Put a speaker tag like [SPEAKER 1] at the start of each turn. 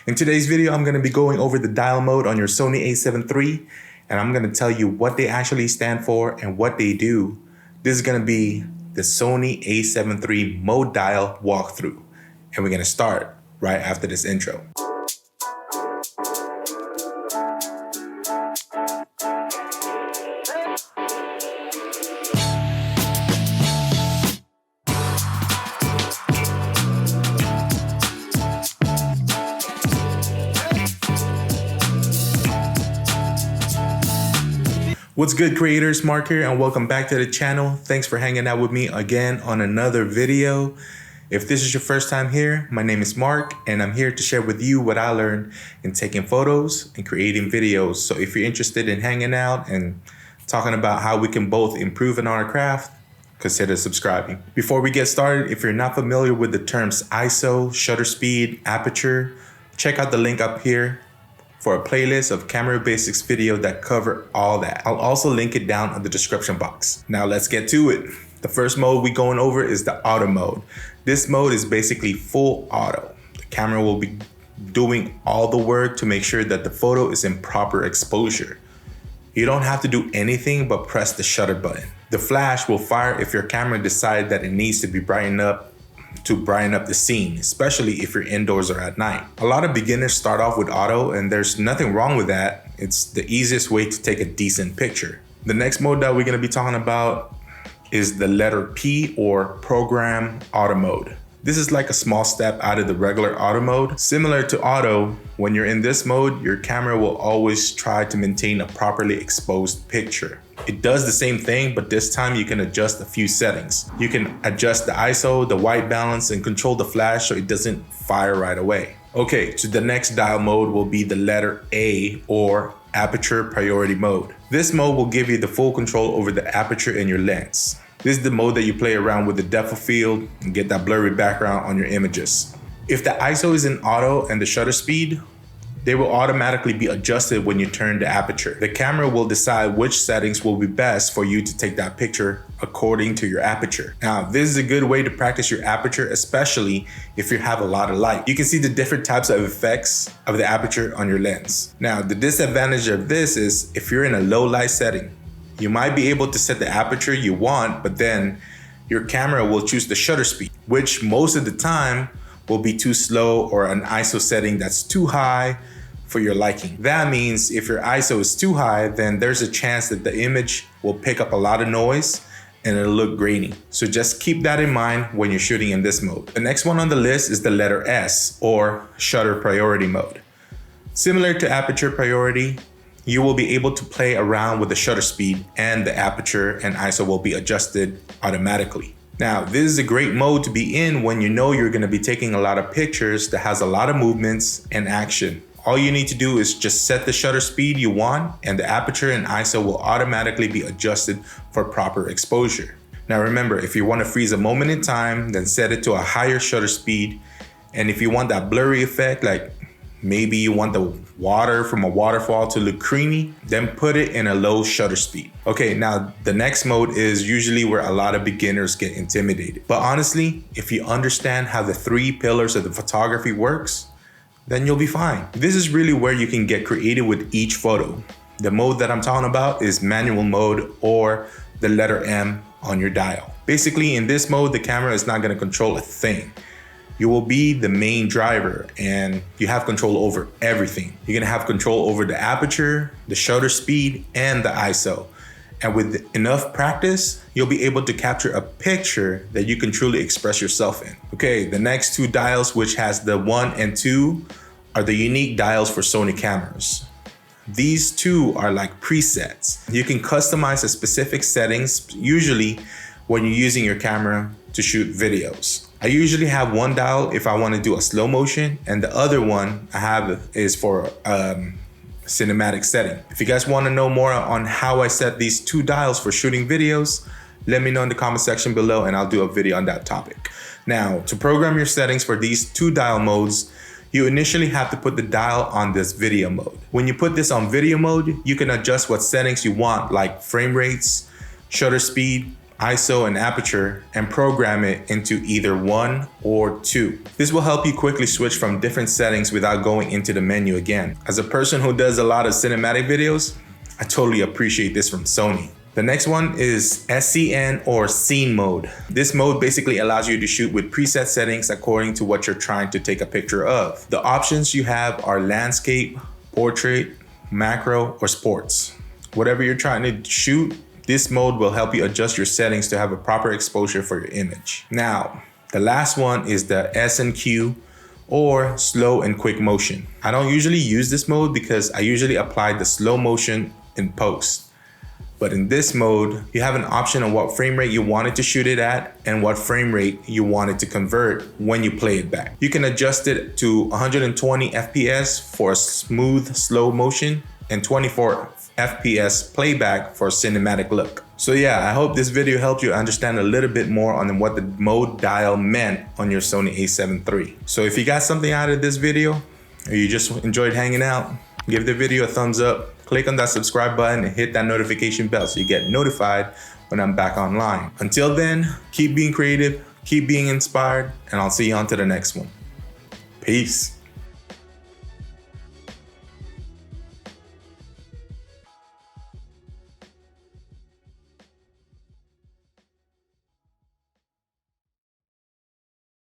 [SPEAKER 1] In today's video, I'm going to be going over the dial mode on your Sony A7 III, and I'm going to tell you what they actually stand for and what they do. This is going to be the Sony A7 III mode dial walkthrough, and we're going to start right after this intro. What's good, creators? Marc here, and welcome back to the channel. Thanks for hanging out with me again on another video. If this is your first time here, my name is Marc, and I'm here to share with you what I learned in taking photos and creating videos. So if you're interested in hanging out and talking about how we can both improve in our craft, consider subscribing. Before we get started, if you're not familiar with the terms ISO, shutter speed, aperture, check out the link up here for a playlist of camera basics video that cover all that. I'll also link it down in the description box. Now let's get to it. The first mode we're going over is the auto mode. This mode is basically full auto. The camera will be doing all the work to make sure that the photo is in proper exposure. You don't have to do anything but press the shutter button. The flash will fire if your camera decides that it needs to be brightened up to brighten up the scene, especially if you're indoors or at night. A lot of beginners start off with auto, and there's nothing wrong with that. It's the easiest way to take a decent picture. The next mode that we're going to be talking about is the letter P, or program auto mode. This is like a small step out of the regular auto mode. Similar to auto, when you're in this mode, your camera will always try to maintain a properly exposed picture. It does the same thing, but this time you can adjust a few settings. You can adjust the ISO, the white balance, and control the flash so it doesn't fire right away. Okay, so the next dial mode will be the letter A, or Aperture Priority mode. This mode will give you the full control over the aperture in your lens. This is the mode that you play around with the depth of field and get that blurry background on your images. If the ISO is in auto and the shutter speed, they will automatically be adjusted when you turn the aperture. The camera will decide which settings will be best for you to take that picture according to your aperture. Now, this is a good way to practice your aperture, especially if you have a lot of light. You can see the different types of effects of the aperture on your lens. Now, the disadvantage of this is if you're in a low light setting, you might be able to set the aperture you want, but then your camera will choose the shutter speed, which most of the time will be too slow, or an ISO setting that's too high for your liking. That means if your ISO is too high, then there's a chance that the image will pick up a lot of noise and it'll look grainy. So just keep that in mind when you're shooting in this mode. The next one on the list is the letter S, or Shutter Priority mode. Similar to Aperture Priority, you will be able to play around with the shutter speed, and the aperture and ISO will be adjusted automatically. Now, this is a great mode to be in when you know you're going to be taking a lot of pictures that has a lot of movements and action. All you need to do is just set the shutter speed you want, and the aperture and ISO will automatically be adjusted for proper exposure. Now remember, if you want to freeze a moment in time, then set it to a higher shutter speed. And if you want that blurry effect, like maybe you want the water from a waterfall to look creamy, then put it in a low shutter speed. Okay, now the next mode is usually where a lot of beginners get intimidated. But honestly, if you understand how the three pillars of the photography works, then you'll be fine. This is really where you can get creative with each photo. The mode that I'm talking about is manual mode, or the letter M on your dial. Basically, in this mode, the camera is not gonna control a thing. You will be the main driver, and you have control over everything. You're gonna have control over the aperture, the shutter speed, and the ISO. And with enough practice, you'll be able to capture a picture that you can truly express yourself in. Okay, the next two dials, which has the 1 and 2, are the unique dials for Sony cameras. These two are like presets. You can customize the specific settings, usually when you're using your camera to shoot videos. I usually have one dial if I want to do a slow motion, and the other one I have is for cinematic setting. If you guys want to know more on how I set these two dials for shooting videos, let me know in the comment section below, and I'll do a video on that topic. Now, to program your settings for these two dial modes, you initially have to put the dial on this video mode. When you put this on video mode, you can adjust what settings you want, like frame rates, shutter speed, ISO, and aperture and program it into either 1 or 2. This will help you quickly switch from different settings without going into the menu again. As a person who does a lot of cinematic videos, I totally appreciate this from Sony. The next one is SCN or Scene Mode. This mode basically allows you to shoot with preset settings according to what you're trying to take a picture of. The options you have are landscape, portrait, macro, or sports. Whatever you're trying to shoot, this mode will help you adjust your settings to have a proper exposure for your image. Now, the last one is the S&Q or slow and quick motion. I don't usually use this mode because I usually apply the slow motion in post. But in this mode, you have an option on what frame rate you want it to shoot it at and what frame rate you want it to convert when you play it back. You can adjust it to 120 FPS for a smooth slow motion and 24 FPS playback for a cinematic look. So yeah, I hope this video helped you understand a little bit more on what the mode dial meant on your Sony A7 III. So if you got something out of this video, or you just enjoyed hanging out, give the video a thumbs up, click on that subscribe button and hit that notification bell so you get notified when I'm back online. Until then, keep being creative, keep being inspired, and I'll see you on to the next one. Peace.